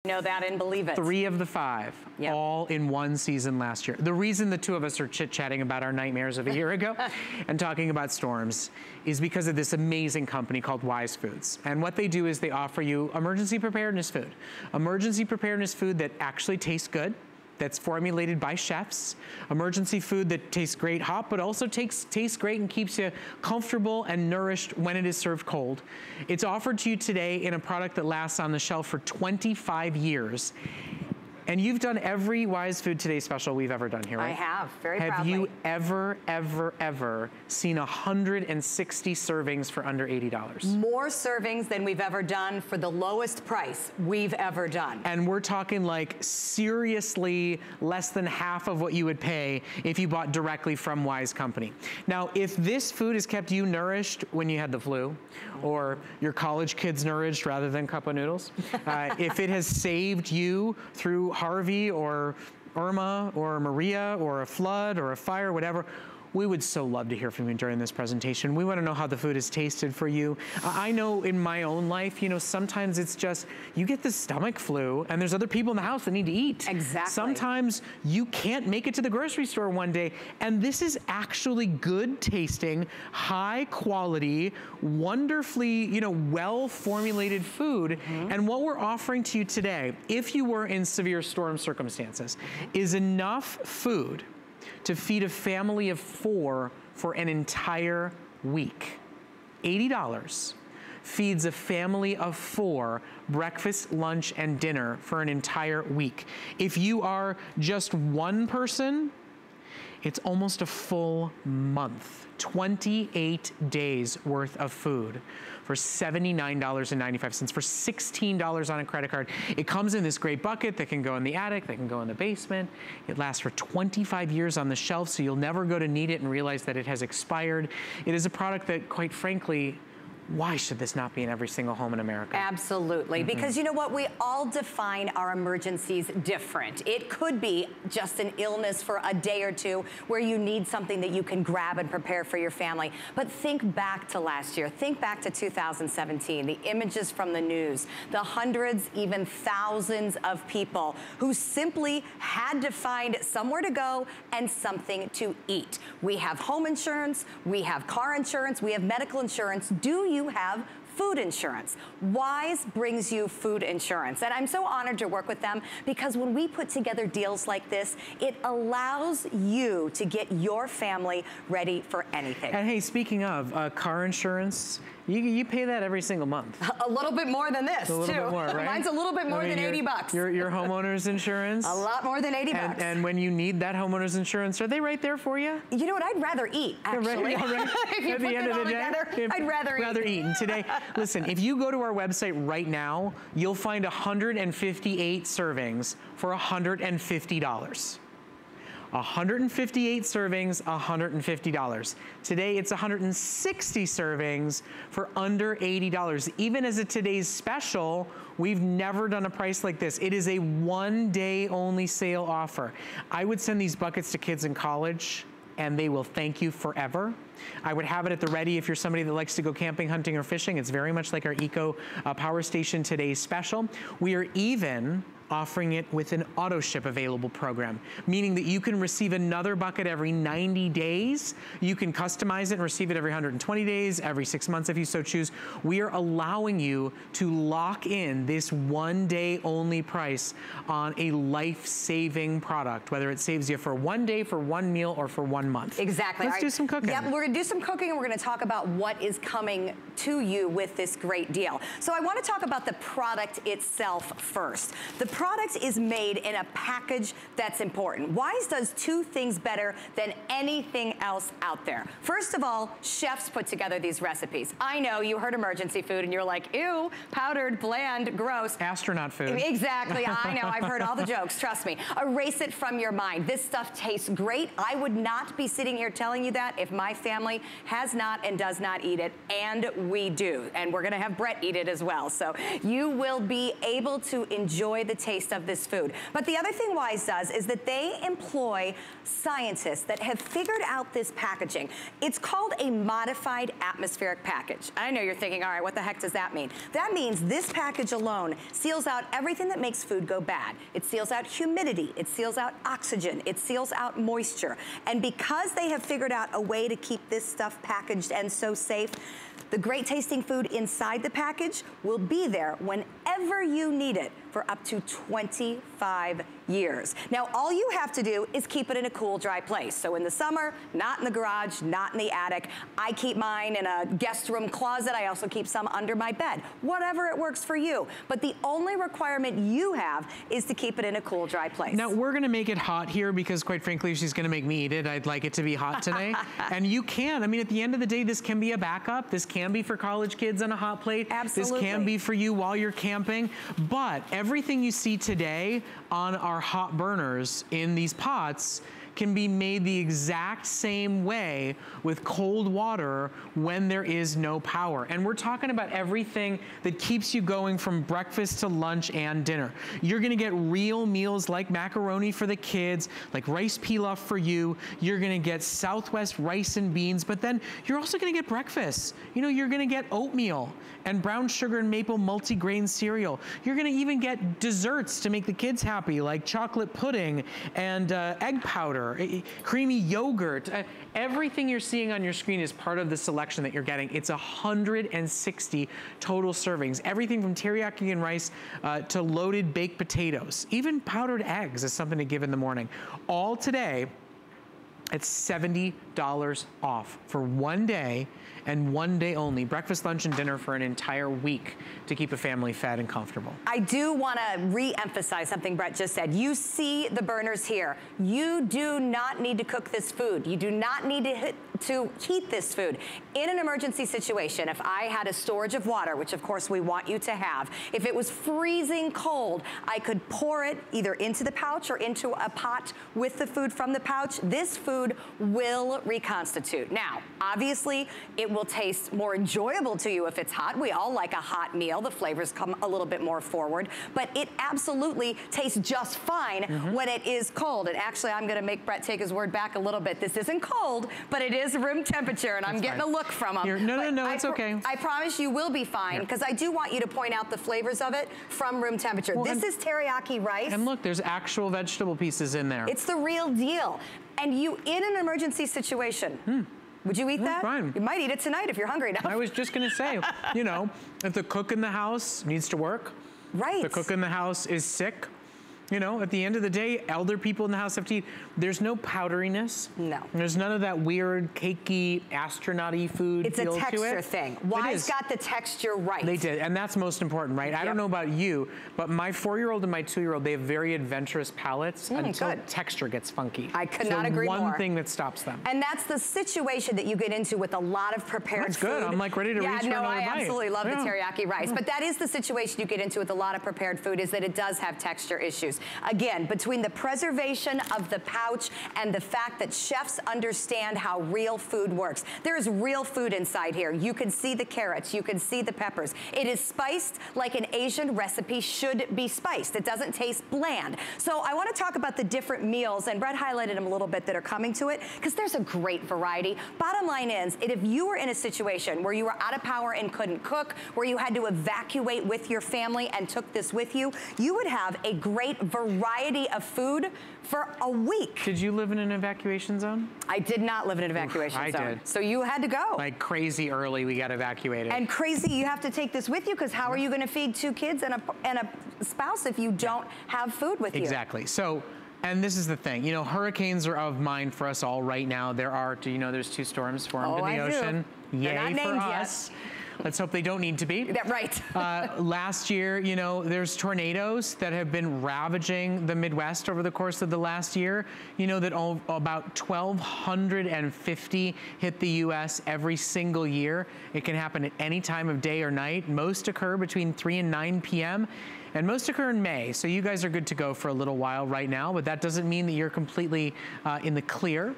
Know that and believe it. 3 of the 5, yep, all in one season last year. The reason the two of us are chit-chatting about our nightmares of a year ago and talking about storms is because of this amazing company called Wise Foods. And what they do is they offer you emergency preparedness food. Emergency preparedness food that actually tastes good, that's formulated by chefs. Emergency food that tastes great hot, but also tastes great and keeps you comfortable and nourished when it is served cold. It's offered to you today in a product that lasts on the shelf for 25 years. And you've done every Wise Food Today special we've ever done here, right? I have, very proudly. Have you ever seen 160 servings for under $80? More servings than we've ever done for the lowest price we've ever done. And we're talking like seriously less than half of what you would pay if you bought directly from Wise Company. Now, if this food has kept you nourished when you had the flu, or your college kids nourished rather than cup of noodles, if it has saved you through Harvey or Irma or Maria or a flood or a fire, whatever, we would so love to hear from you during this presentation. We want to know how the food has tasted for you. I know in my own life, you know, sometimes it's just, you get the stomach flu and there's other people in the house that need to eat. Exactly. Sometimes you can't make it to the grocery store one day, and this is actually good tasting, high quality, wonderfully, you know, well formulated food. And what we're offering to you today, if you were in severe storm circumstances, is enough food to feed a family of 4 for an entire week. $80 feeds a family of 4 breakfast, lunch, and dinner for an entire week. If you are just one person, it's almost a full month, 28 days worth of food for $79.95, for $16 on a credit card. It comes in this great bucket that can go in the attic, that can go in the basement. It lasts for 25 years on the shelf, so you'll never go to need it and realize that it has expired. It is a product that, quite frankly, why should this not be in every single home in America? Absolutely, because you know what? We all define our emergencies different. It could be just an illness for a day or two where you need something that you can grab and prepare for your family. But think back to last year. Think back to 2017, the images from the news, the hundreds, even thousands of people who simply had to find somewhere to go and something to eat. We have home insurance, we have car insurance, we have medical insurance. Do you have food insurance? Wise brings you food insurance, and I'm so honored to work with them because when we put together deals like this, it allows you to get your family ready for anything. And hey, speaking of car insurance, you pay that every single month. A little bit more than this, a little bit more, right? Mine's a little bit more than 80 bucks. Your homeowner's insurance? A lot more than 80 bucks. And when you need that homeowner's insurance, are they right there for you? You know what? I'd rather eat, actually. Yeah, right. If you At put the end it of all the day, together, I'd rather eat. And today, listen, if you go to our website right now, you'll find 158 servings for $150. 158 servings, $150. Today, it's 160 servings for under $80. Even as a today's special, we've never done a price like this. It is a one-day only sale offer. I would send these buckets to kids in college, and they will thank you forever. I would have it at the ready if you're somebody that likes to go camping, hunting, or fishing. It's very much like our Eco Power Station Today's special. We are even offering it with an auto ship available program, meaning that you can receive another bucket every 90 days. You can customize it and receive it every 120 days, every 6 months if you so choose. We are allowing you to lock in this one day only price on a life-saving product, whether it saves you for one day, for one meal, or for 1 month. Exactly. Let's do some cooking. Yep, we're gonna do some cooking and we're gonna talk about what is coming to you with this great deal. So I wanna talk about the product itself first. The product is made in a package that's important. Wise does 2 things better than anything else out there. First of all, chefs put together these recipes. I know you heard emergency food and you're like, ew, powdered, bland, gross. Astronaut food. Exactly, I know, I've heard all the jokes, trust me. Erase it from your mind. This stuff tastes great. I would not be sitting here telling you that if my family has not and does not eat it, and we do. And we're gonna have Brett eat it as well. So you will be able to enjoy the taste taste of this food. But the other thing Wise does is that they employ scientists that have figured out this packaging. It's called a modified atmospheric package. I know you're thinking, all right, what the heck does that mean? That means this package alone seals out everything that makes food go bad. It seals out humidity, it seals out oxygen, it seals out moisture. And because they have figured out a way to keep this stuff packaged and so safe, the great tasting food inside the package will be there whenever you need it for up to 25 years. Now, all you have to do is keep it in a cool, dry place. So in the summer, not in the garage, not in the attic. I keep mine in a guest room closet. I also keep some under my bed. Whatever it works for you. But the only requirement you have is to keep it in a cool, dry place. Now, we're gonna make it hot here because quite frankly, she's gonna make me eat it. I'd like it to be hot today. And you can, I mean, at the end of the day, this can be a backup. This can be for college kids on a hot plate. Absolutely. This can be for you while you're camping. But everything you see today on our hot burners in these pots can be made the exact same way with cold water when there is no power. And we're talking about everything that keeps you going from breakfast to lunch and dinner. You're gonna get real meals like macaroni for the kids, like rice pilaf for you. You're gonna get Southwest rice and beans, but then you're also gonna get breakfast. You know, you're gonna get oatmeal and brown sugar and maple multigrain cereal. You're gonna even get desserts to make the kids happy, like chocolate pudding and egg powder, creamy yogurt. Everything you're seeing on your screen is part of the selection that you're getting. It's 160 total servings. Everything from teriyaki and rice to loaded baked potatoes. Even powdered eggs is something to give in the morning. All today, it's $70 off for one day and one day only. Breakfast, lunch, and dinner for an entire week to keep a family fed and comfortable. I do want to re-emphasize something Brett just said. You see the burners here. You do not need to cook this food. You do not need to heat this food. In an emergency situation, if I had a storage of water, which of course we want you to have, if it was freezing cold, I could pour it either into the pouch or into a pot with the food from the pouch. This food will reconstitute. Now, obviously, it will taste more enjoyable to you if it's hot. We all like a hot meal. The flavors come a little bit more forward, but it absolutely tastes just fine when it is cold. And actually, I'm gonna make Brett take his word back a little bit. This isn't cold, but it is room temperature, and I'm getting a look from him. No, it's okay. I promise you will be fine, because I do want you to point out the flavors of it from room temperature. Well, this is teriyaki rice. And look, there's actual vegetable pieces in there. It's the real deal. And you, in an emergency situation, would you eat that? Fine. You might eat it tonight if you're hungry enough. I was just gonna say, you know, if the cook in the house needs to work, right? The cook in the house is sick, you know, at the end of the day, elder people in the house have to eat. There's no powderiness. No. There's none of that weird, cakey, astronaut-y food It's feel a texture to it. thing. Wise got the texture right. They did, and that's most important, right? I don't know about you, but my 4-year-old and my 2-year-old, they have very adventurous palates until texture gets funky. I could not agree more. One thing that stops them. And that's the situation that you get into with a lot of prepared food. That's good. I'm like ready to reach for another bite. I absolutely love the teriyaki rice. But that is the situation you get into with a lot of prepared food, is that it does have texture issues. Again, between the preservation of the pouch and the fact that chefs understand how real food works. There is real food inside here. You can see the carrots, you can see the peppers. It is spiced like an Asian recipe should be spiced. It doesn't taste bland. So I want to talk about the different meals, and Brett highlighted them a little bit, that are coming to it, because there's a great variety. Bottom line is, if you were in a situation where you were out of power and couldn't cook, where you had to evacuate with your family and took this with you, you would have a great variety of food for a week. Did you live in an evacuation zone? I did not live in an evacuation zone. I did. So you had to go. Like crazy early, we got evacuated. And crazy, you have to take this with you, because how are you going to feed 2 kids and a spouse if you don't have food with you? Exactly. So, and this is the thing, you know, hurricanes are of mind for us all right now. There are, do you know there's 2 storms formed in the ocean? Yay for us. Let's hope they don't need to be. Right. Last year, you know, there's tornadoes that have been ravaging the Midwest over the course of the last year. You know that about 1,250 hit the U.S. every single year. It can happen at any time of day or night. Most occur between 3 and 9 p.m. And most occur in May, so you guys are good to go for a little while right now, but that doesn't mean that you're completely in the clear.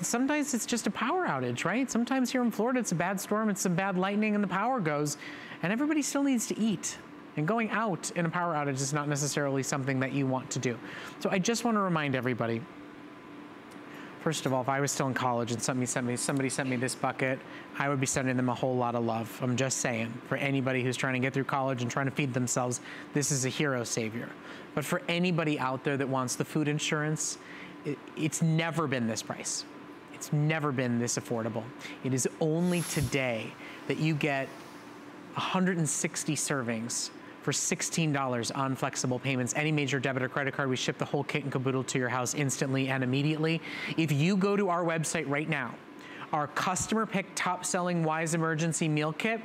Sometimes it's just a power outage, right? Sometimes here in Florida, it's a bad storm, it's some bad lightning, and the power goes, and everybody still needs to eat. And going out in a power outage is not necessarily something that you want to do. So I just want to remind everybody, first of all, if I was still in college and somebody sent me this bucket, I would be sending them a whole lot of love. I'm just saying, for anybody who's trying to get through college and trying to feed themselves, this is a hero savior. But for anybody out there that wants the food insurance, it's never been this price. It's never been this affordable. It is only today that you get 160 servings for $16 on flexible payments. Any major debit or credit card, we ship the whole kit and caboodle to your house instantly and immediately. If you go to our website right now, our customer pick top selling Wise Emergency Meal Kit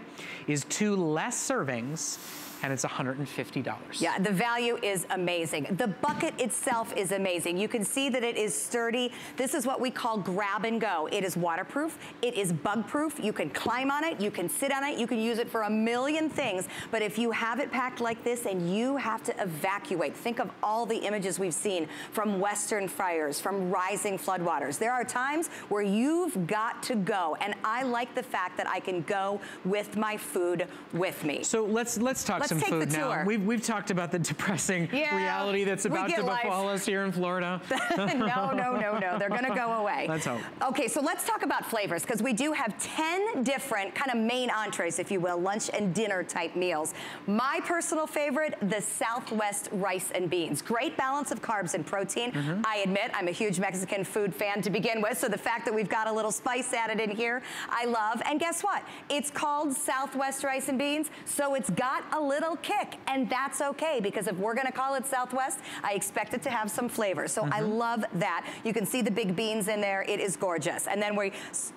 is 2 less servings, and it's $150. Yeah, the value is amazing. The bucket itself is amazing. You can see that it is sturdy. This is what we call grab and go. It is waterproof. It is bug proof. You can climb on it. You can sit on it. You can use it for a million things. But if you have it packed like this and you have to evacuate, think of all the images we've seen from Western fires, from rising floodwaters. There are times where you've got to go. And I like the fact that I can go with my food with me. So let's talk some food now. We've talked about the depressing reality that's about to befall us here in Florida. No. They're gonna go away. Let's hope. Okay, so let's talk about flavors, because we do have 10 different kind of main entrees, if you will, lunch and dinner type meals. My personal favorite, the Southwest rice and beans. Great balance of carbs and protein. I admit I'm a huge Mexican food fan to begin with, so the fact that we've got a little spice added in here, I love. And guess what? It's called Southwest rice and beans, so it's got a little kick, and that's okay, because if we're gonna call it Southwest, I expect it to have some flavor. So I love that. You can see the big beans in there. It is gorgeous. And then we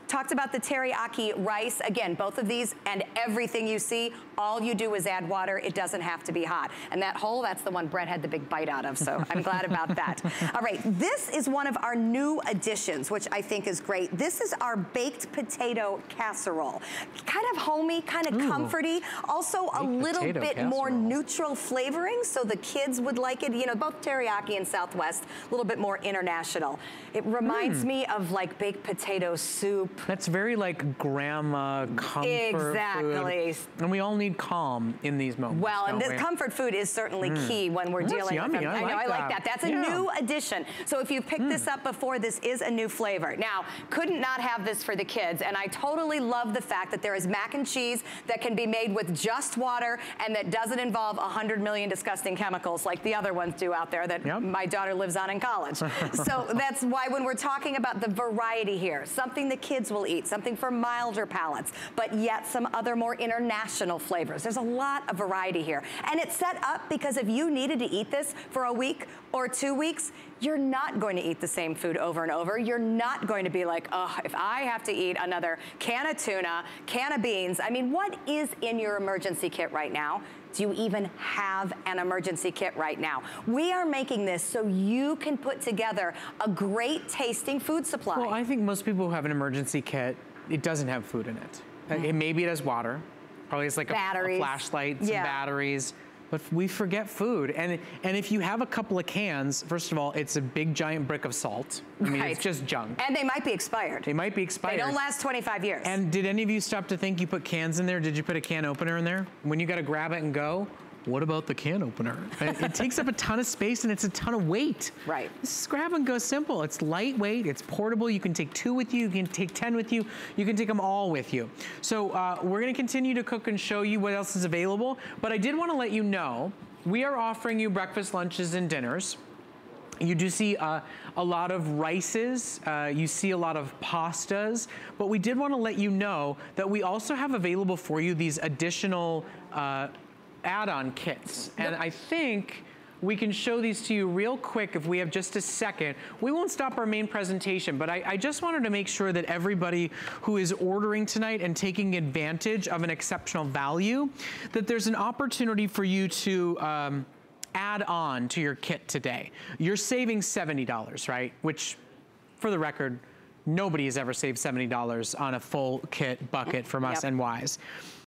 talked about the teriyaki rice. Again, both of these and everything you see, all you do is add water. It doesn't have to be hot. And that whole, that's the one Brett had the big bite out of, so I'm glad about that. All right, this is one of our new additions, which I think is great. This is our baked potato casserole. Kind of homey, kind of comforty. Also a little bit more neutral flavoring, so the kids would like it. You know, both teriyaki and Southwest, a little bit more international. It reminds me of like baked potato soup. That's very like grandma comfort food. And we all need calm in these moments. Well, and this comfort food is certainly key when we're dealing with them. I know, I like that. That's a new addition. So if you picked this up before, this is a new flavor. Now, couldn't not have this for the kids, and I totally love the fact that there is mac and cheese that can be made with just water and that doesn't involve 100 million disgusting chemicals like the other ones do out there that my daughter lives on in college. So that's why when we're talking about the variety here, something the kids will eat, something for milder palates, but yet some other more international flavors. There's a lot of variety here. And it's set up because if you needed to eat this for a week or 2 weeks, you're not going to eat the same food over and over. You're not going to be like, oh, if I have to eat another can of tuna, can of beans. I mean, what is in your emergency kit right now? Do you even have an emergency kit right now? We are making this so you can put together a great tasting food supply. Well, I think most people who have an emergency kit, it doesn't have food in it. Maybe it has water. Probably it's like a flashlight, some batteries. But we forget food. And if you have a couple of cans, first of all, it's a big giant brick of salt. I mean, it's just junk. And they might be expired. They might be expired. They don't last 25 years. And did any of you stop to think you put cans in there? Did you put a can opener in there? When you gotta grab it and go, what about the can opener? It takes up a ton of space and it's a ton of weight. Right. This is grab and go simple. It's lightweight, it's portable. You can take 2 with you, you can take 10 with you, you can take them all with you. So we're gonna continue to cook and show you what else is available, but I did wanna let you know, we are offering you breakfast, lunches, and dinners. You do see a lot of rices, you see a lot of pastas, but we did wanna let you know that we also have available for you these additional add-on kits. And I think we can show these to you real quick if we have just a second. We won't stop our main presentation, but I just wanted to make sure that everybody who is ordering tonight and taking advantage of an exceptional value, that there's an opportunity for you to add on to your kit today. You're saving $70, right? Which, for the record, nobody has ever saved $70 on a full kit bucket from us and Wise.